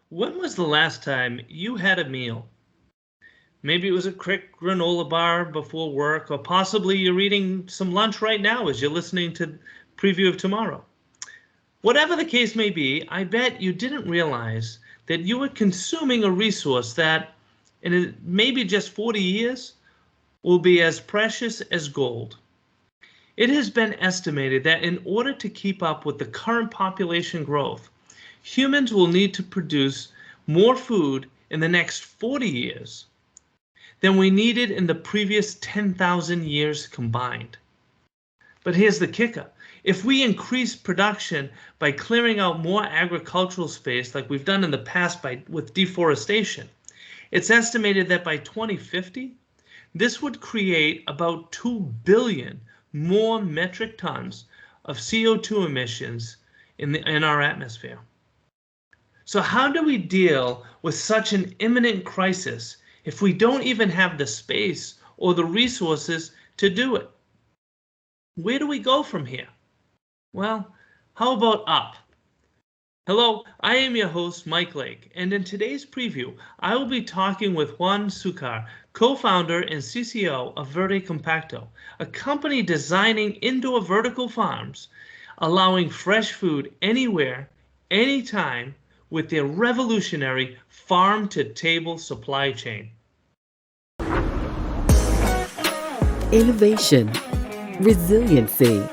When was the last time you had a meal? Maybe it was a quick granola bar before work, or possibly you're eating some lunch right now as you're listening to Preview of Tomorrow. Whatever the case may be, I bet you didn't realize that you were consuming a resource that, in maybe just 40 years, will be as precious as gold. It has been estimated that in order to keep up with the current population growth, humans will need to produce more food in the next 40 years than we needed in the previous 10,000 years combined. But here's the kicker. If we increase production by clearing out more agricultural space like we've done in the past with deforestation, it's estimated that by 2050, this would create about 2 billion more metric tons of CO2 emissions in our atmosphere. So how do we deal with such an imminent crisis if we don't even have the space or the resources to do it? Where do we go from here? Well, how about up? Hello, I am your host, Mike Lake, and in today's preview, I will be talking with Juan Succar, co-founder and CCO of Verde Compacto, a company designing indoor vertical farms, allowing fresh food anywhere, anytime, with their revolutionary farm-to-table supply chain. Innovation, resiliency,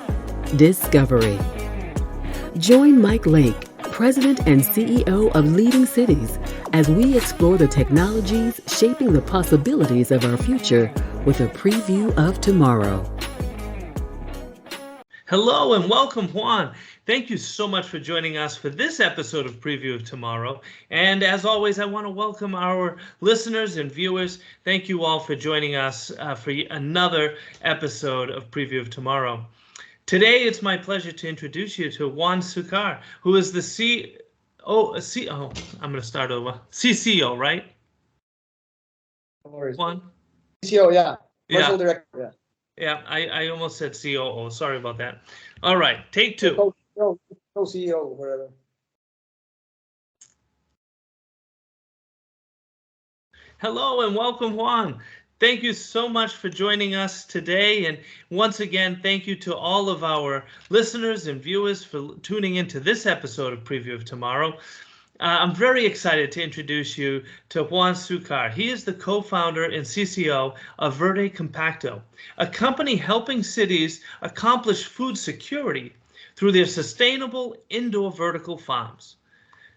discovery. Join Mike Lake, President and CEO of Leading Cities, as we explore the technologies shaping the possibilities of our future with a preview of tomorrow. Hello and welcome, Juan. Thank you so much for joining us for this episode of Preview of Tomorrow. And as always, I want to welcome our listeners and viewers. Thank you all for joining us for another episode of Preview of Tomorrow. Today, it's my pleasure to introduce you to Juan Succar, who is the I'm going to start over. CCO, right? Juan? CCO, yeah. Yeah. Director, yeah. Yeah, I almost said COO. Sorry about that. All right, take two. No CEO, whatever. Hello and welcome, Juan. Thank you so much for joining us today. And once again, thank you to all of our listeners and viewers for tuning into this episode of Preview of Tomorrow. I'm very excited to introduce you to Juan Succar. He is the co-founder and CCO of Verde Compacto, a company helping cities accomplish food security through their sustainable indoor vertical farms.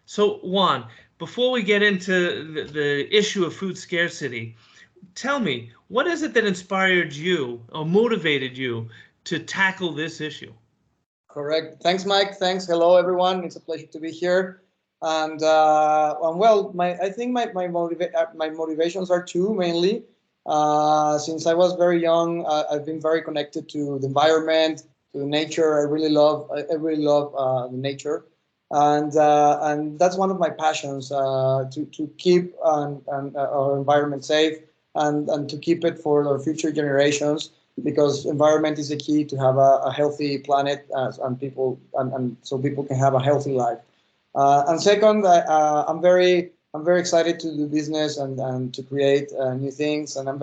So Juan, before we get into the issue of food scarcity, tell me, what is it that inspired you or motivated you to tackle this issue? Correct. Thanks, Mike. Thanks. Hello, everyone. It's a pleasure to be here. And well, I think my motivations are two mainly. Since I was very young, I've been very connected to the environment, to nature. I really love the nature, and that's one of my passions, to keep our environment safe and to keep it for our future generations, because environment is the key to have a healthy planet and people and so people can have a healthy life. And second, I'm very excited to do business and to create new things. And I'm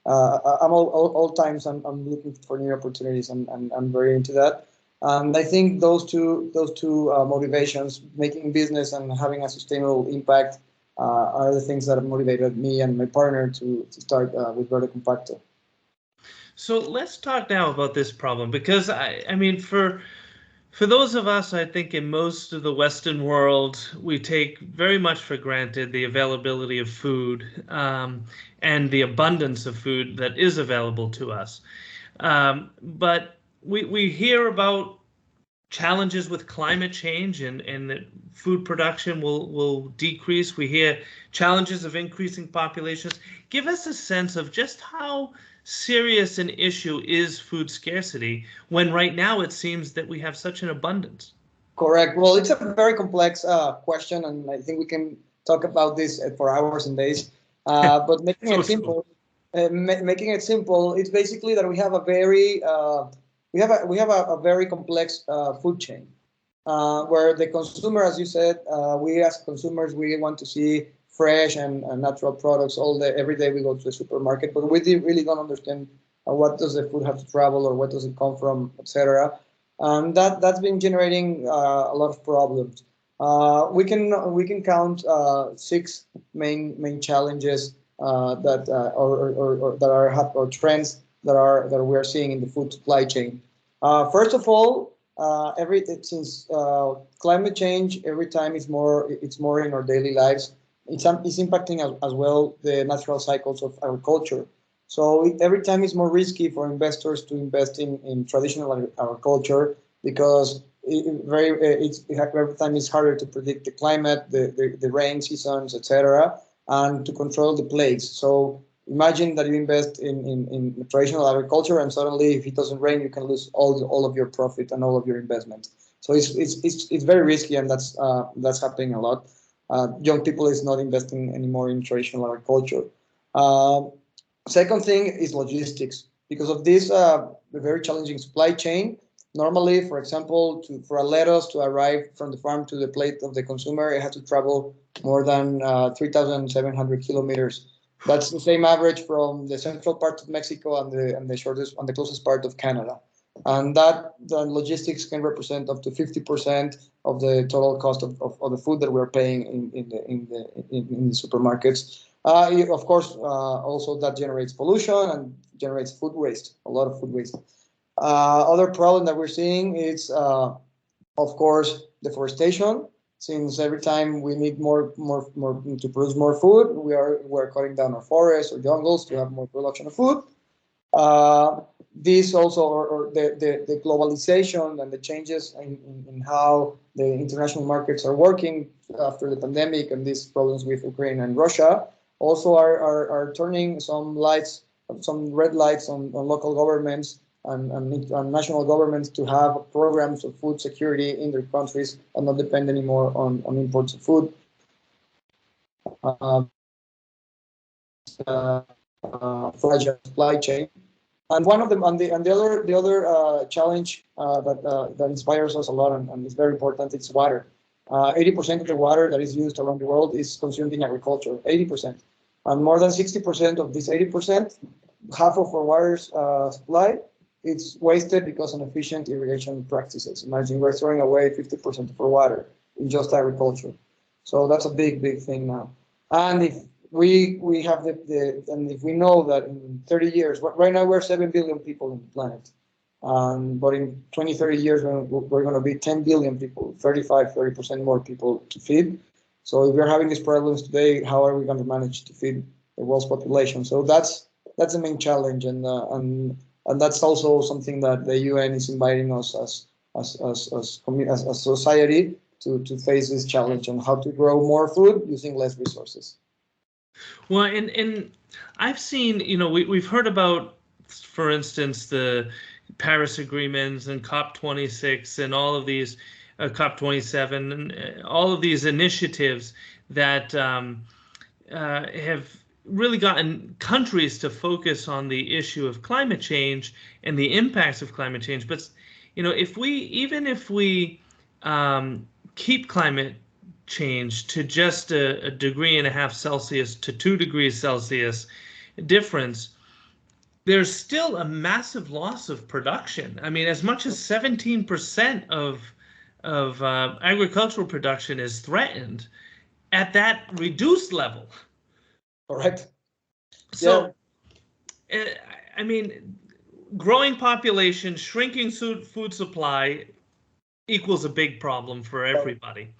all times I'm looking for new opportunities, and I'm very into that. And I think those two motivations, making business and having a sustainable impact, are the things that have motivated me and my partner to start with Verde Compacto. So let's talk now about this problem, because I mean, for those of us, I think in most of the Western world, we take very much for granted the availability of food and the abundance of food that is available to us. But we hear about challenges with climate change and that food production will decrease. We hear challenges of increasing populations. Give us a sense of just how serious an issue is food scarcity when right now it seems that we have such an abundance. Correct. Well, it's a very complex question, and I think we can talk about this for hours and days. But making it simple, it's basically that we have a very complex food chain. where the consumer, as you said, we as consumers, we want to see fresh and natural products every day we go to the supermarket, but we really don't understand what does the food have to travel or what does it come from, etc. And that's been generating a lot of problems. We can count 6 main challenges that or that are or trends that we are seeing in the food supply chain. First of all, since climate change every time it's more in our daily lives, it's impacting as well the natural cycles of agriculture. So every time it's more risky for investors to invest in traditional agriculture because every time it's harder to predict the climate, the rain seasons, etc., and to control the plagues. So imagine that you invest in traditional agriculture and suddenly if it doesn't rain, you can lose all of your profit and all of your investment. So it's very risky, and that's happening a lot. Young people is not investing anymore in traditional agriculture. Second thing is logistics. Because of this very challenging supply chain, normally, for example, for a lettuce to arrive from the farm to the plate of the consumer, it has to travel more than 3,700 kilometers. That's the same average from the central part of Mexico and the closest part of Canada. And the logistics can represent up to 50% of the total cost of the food that we're paying in the supermarkets. Of course, also that generates pollution and generates food waste, a lot of food waste. Other problem that we're seeing is, of course, deforestation. Since every time we need more to produce more food, we're cutting down our forests or jungles to have more production of food. This also, or the globalization and the changes in how the international markets are working after the pandemic and these problems with Ukraine and Russia, also are turning some red lights on local governments and national governments to have programs of food security in their countries and not depend anymore on imports of food. Fragile supply chain. And one of them, the other challenge that inspires us a lot and is very important, it's water. 80% of the water that is used around the world is consumed in agriculture. 80%, and more than 60% of this 80%, half of our water supply, it's wasted because of inefficient irrigation practices. Imagine we're throwing away 50% of our water in just agriculture. So that's a big thing now. And if we have and if we know that in 30 years, right now we're 7 billion people on the planet, but in 20, 30 years we're going to be 10 billion people, 30% more people to feed. So if we're having these problems today, how are we going to manage to feed the world's population? So that's the main challenge, and that's also something that the UN is inviting us as society to face this challenge on how to grow more food using less resources. Well, and I've seen, we've heard about, for instance, the Paris agreements and COP26 and all of these, COP27 and all of these initiatives that have really gotten countries to focus on the issue of climate change and the impacts of climate change. But, if we keep climate change to just a 1.5 degrees Celsius to 2 degrees Celsius difference, there's still a massive loss of production. I mean, as much as 17% of agricultural production is threatened at that reduced level. Correct. So, yeah. I mean, growing population, shrinking food supply equals a big problem for everybody.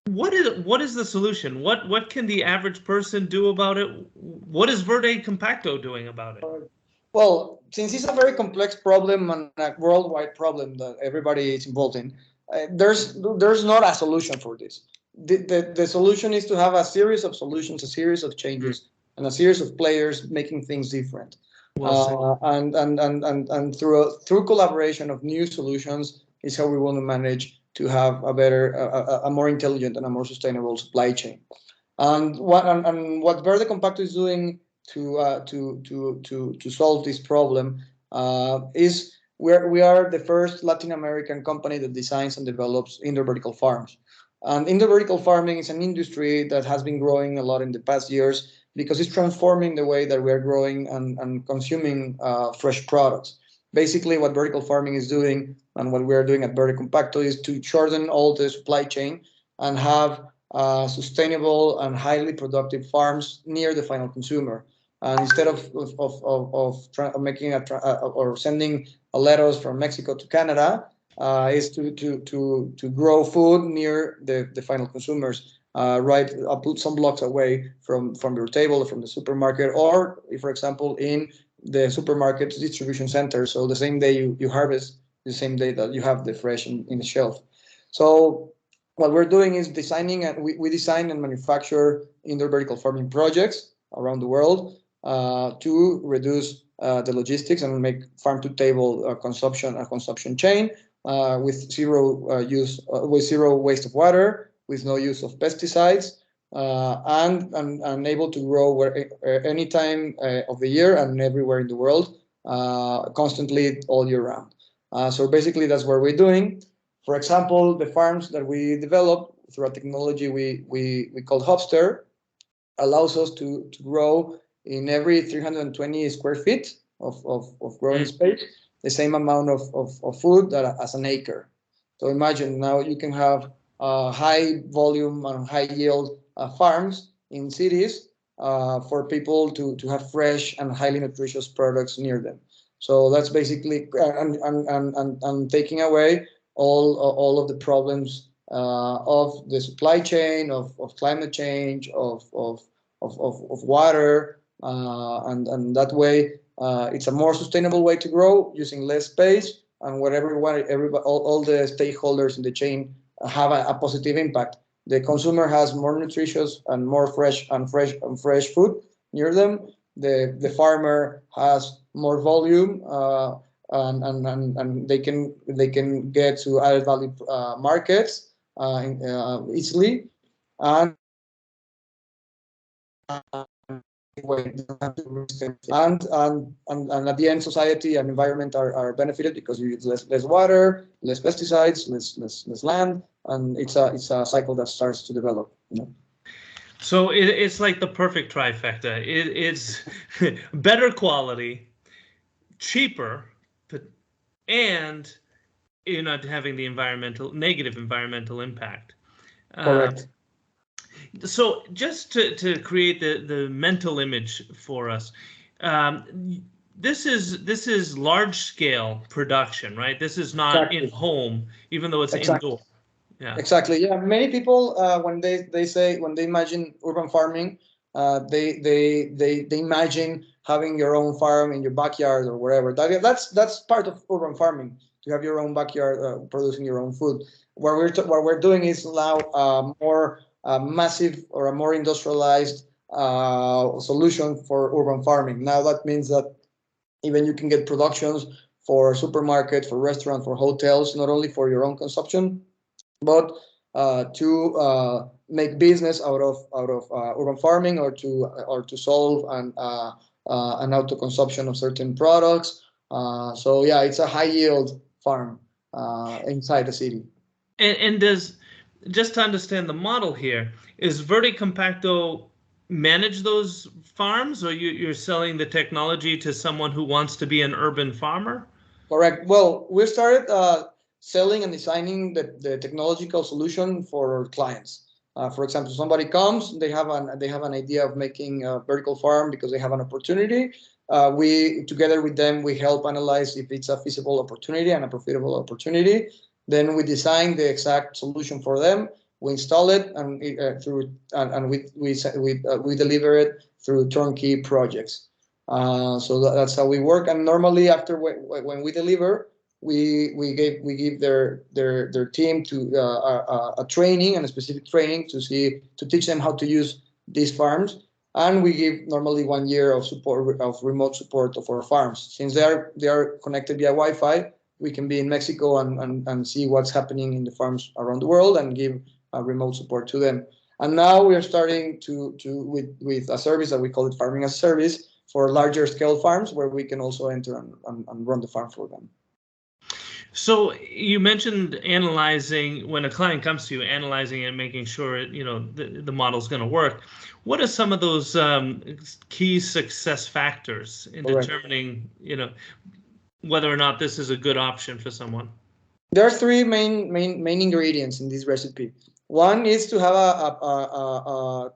What is the solution? What can the average person do about it? What is Verde Compacto doing about it? Well, since it's a very complex problem and a worldwide problem that everybody is involved in, there's not a solution for this. The solution is to have a series of solutions, a series of changes, and a series of players making things different. And through collaboration of new solutions is how we want to manage to have a more intelligent and a more sustainable supply chain. And what Verde Compacto is doing to solve this problem is we are the first Latin American company that designs and develops indoor vertical farms. And indoor vertical farming is an industry that has been growing a lot in the past years because it's transforming the way that we're growing and consuming fresh products. Basically, what vertical farming is doing and what we are doing at Verde Compacto is to shorten all the supply chain and have sustainable and highly productive farms near the final consumer. Instead of making or sending a lettuce from Mexico to Canada, is to grow food near the final consumers, right, some blocks away from your table or from the supermarket, or if, for example, in the supermarket distribution center. So the same day you harvest, the same day that you have the fresh in the shelf. So what we're doing is designing, and we design and manufacture indoor vertical farming projects around the world to reduce the logistics and make farm to table consumption a consumption chain with zero waste of water, with no use of pesticides, and able to grow any time of the year and everywhere in the world, constantly all year round. So basically, that's what we're doing. For example, the farms that we develop through a technology we call Hopster allows us to grow in every 320 square feet of growing space the same amount of food that as an acre. So imagine now you can have high volume and high yield farms in cities for people to have fresh and highly nutritious products near them. So that's basically and taking away all of the problems of the supply chain, of climate change, of water, and that way it's a more sustainable way to grow using less space, and where everybody all the stakeholders in the chain have a positive impact. The consumer has more nutritious and more fresh food near them. The farmer has more volume, and they can get to added value markets easily, and and at the end, society and environment are benefited because you use less water, less pesticides, less land, and it's a cycle that starts to develop. So it's like the perfect trifecta. It's better quality, cheaper, and you're not having the negative environmental impact. Correct. So just to create the mental image for us, this is large scale production, right? This is not Exactly. in home, even though it's Exactly. indoor. Yeah. Exactly. Yeah. Many people, when they imagine urban farming, they imagine having your own farm in your backyard or wherever. That's part of urban farming, to have your own backyard producing your own food. What we're doing is allow more massive or a more industrialized solution for urban farming. Now that means that even you can get productions for supermarkets, for restaurants, for hotels, not only for your own consumption, but to make business out of urban farming, or to solve an auto consumption of certain products. So yeah, it's a high yield farm inside the city. And does, just to understand the model here, is Verde Compacto manage those farms, or you're selling the technology to someone who wants to be an urban farmer? Correct. Well, we started selling and designing the technological solution for our clients. For example, somebody comes, they have an idea of making a vertical farm because they have an opportunity. We together with them, we help analyze if it's a feasible opportunity and a profitable opportunity. Then we design the exact solution for them. We install it, and we deliver it through turnkey projects. So that's how we work. And normally, after when we deliver, we give their team to a training, and a specific training to teach them how to use these farms. And we give normally 1 year of support, of remote support of our farms. Since they are connected via Wi-Fi, we can be in Mexico and see what's happening in the farms around the world and give remote support to them. And now we are starting with a service that we call it Farming as a Service, for larger scale farms, where we can also enter and run the farm for them. So you mentioned analyzing when a client comes to you, analyzing and making sure the model's going to work. What are some of those key success factors in Correct. determining whether or not this is a good option for someone? There are three main ingredients in this recipe. One is to have a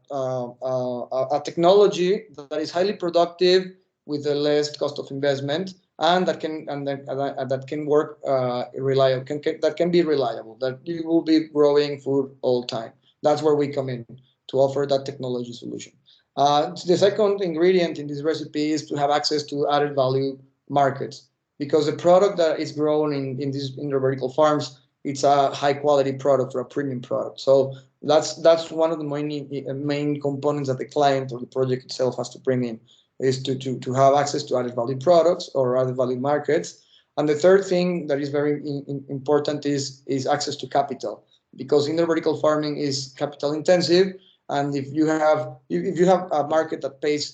technology that is highly productive with the less cost of investment, and that can work reliable, that can be reliable, that you will be growing food all the time. That's where we come in to offer that technology solution. The second ingredient in this recipe is to have access to added value markets, because the product that is grown in the vertical farms, it's a high quality product or a premium product. So that's one of the main components that the client or the project itself has to bring in, is to have access to added value products or added value markets. And the third thing that is very important is access to capital, because indoor vertical farming is capital intensive. And if you have a market that pays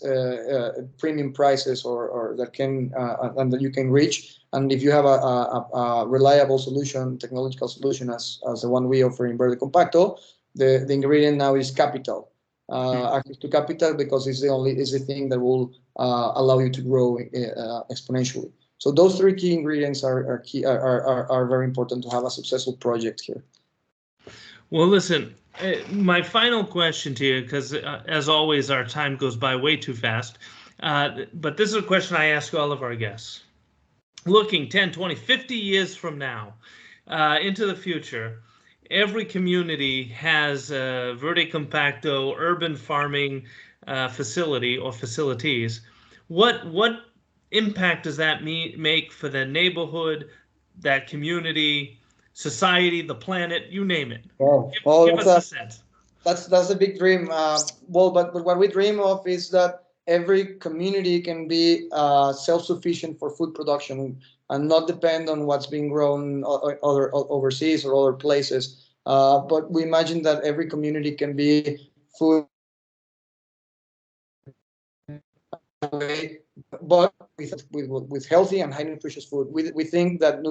premium prices or that can and that you can reach, and if you have a reliable solution, technological solution as the one we offer in Verde Compacto, the ingredient now is capital, access to capital, because it's the thing that will allow you to grow exponentially. So those three key ingredients are very important to have a successful project here. Well, listen, my final question to you, because as always, our time goes by way too fast. But this is a question I ask all of our guests. Looking 10, 20, 50 years from now into the future, every community has a Verde Compacto urban farming facility or facilities. What impact does that make for the neighborhood, that community, society, the planet, you name it? Give us a sense. That's a big dream. But what we dream of is that every community can be self-sufficient for food production and not depend on what's being grown overseas or other places. But we imagine that every community can be food, but with healthy and high nutritious food. We think that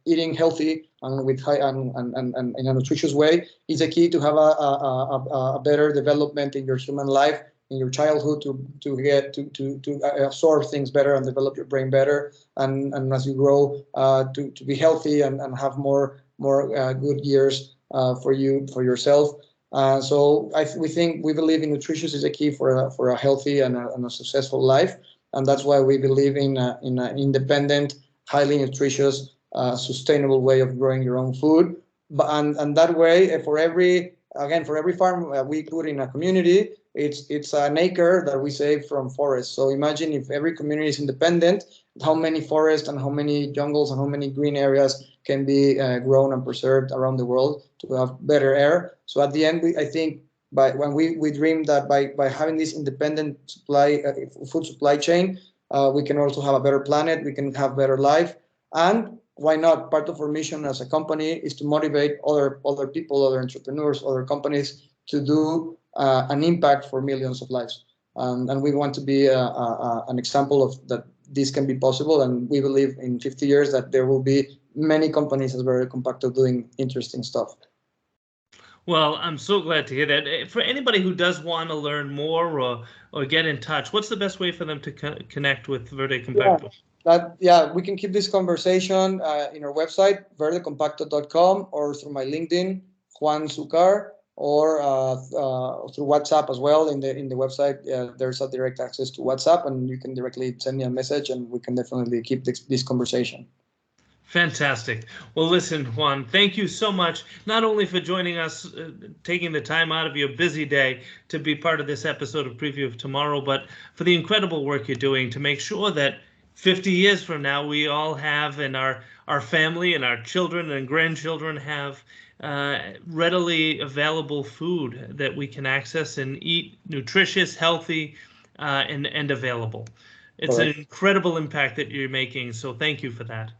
eating healthy and with high and in a nutritious way is a key to have a better development in your human life, in your childhood, to absorb things better and develop your brain better, and as you grow to be healthy and have more good years for yourself. So we believe in nutritious is a key for a healthy and a successful life, and that's why we believe in an independent, highly nutritious, sustainable way of growing your own food. And that way, for every farm we put in a community, it's an acre that we save from forests. So imagine if every community is independent, how many forests and how many jungles and how many green areas can be grown and preserved around the world to have better air. So at the end, I think we dream that by having this independent food supply chain, we can also have a better planet, we can have better life, and why not? Part of our mission as a company is to motivate other people, other entrepreneurs, other companies to do an impact for millions of lives. And we want to be an example of that this can be possible. And we believe in 50 years that there will be many companies as Verde Compacto doing interesting stuff. Well, I'm so glad to hear that. For anybody who does want to learn more or get in touch, what's the best way for them to connect with Verde Compacto? We can keep this conversation in our website, verdecompacto.com, or through my LinkedIn, Juan Succar, or through WhatsApp as well. In the website, there's a direct access to WhatsApp, and you can directly send me a message, and we can definitely keep this conversation. Fantastic. Well, listen, Juan, thank you so much, not only for joining us, taking the time out of your busy day to be part of this episode of Preview of Tomorrow, but for the incredible work you're doing to make sure that 50 years from now, we all have, and our family and our children and grandchildren have readily available food that we can access and eat, nutritious, healthy, and available. It's an incredible impact that you're making, so thank you for that.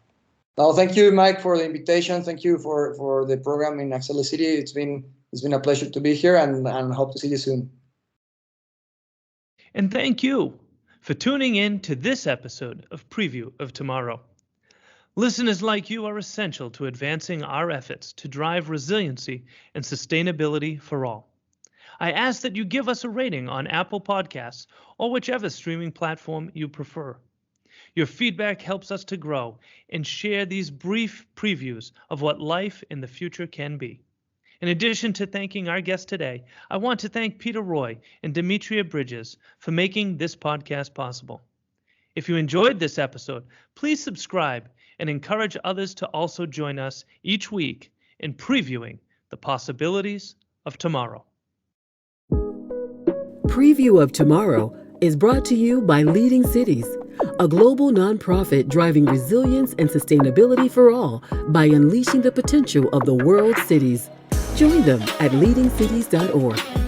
No, thank you, Mike, for the invitation. Thank you for the program in Axela City. It's been a pleasure to be here, and hope to see you soon. And thank you for tuning in to this episode of Preview of Tomorrow. Listeners like you are essential to advancing our efforts to drive resiliency and sustainability for all. I ask that you give us a rating on Apple Podcasts or whichever streaming platform you prefer. Your feedback helps us to grow and share these brief previews of what life in the future can be. In addition to thanking our guest today, I want to thank Peter Roy and Demetria Bridges for making this podcast possible. If you enjoyed this episode, please subscribe and encourage others to also join us each week in previewing the possibilities of tomorrow. Preview of Tomorrow is brought to you by Leading Cities, a global nonprofit driving resilience and sustainability for all by unleashing the potential of the world's cities. Join them at leadingcities.org.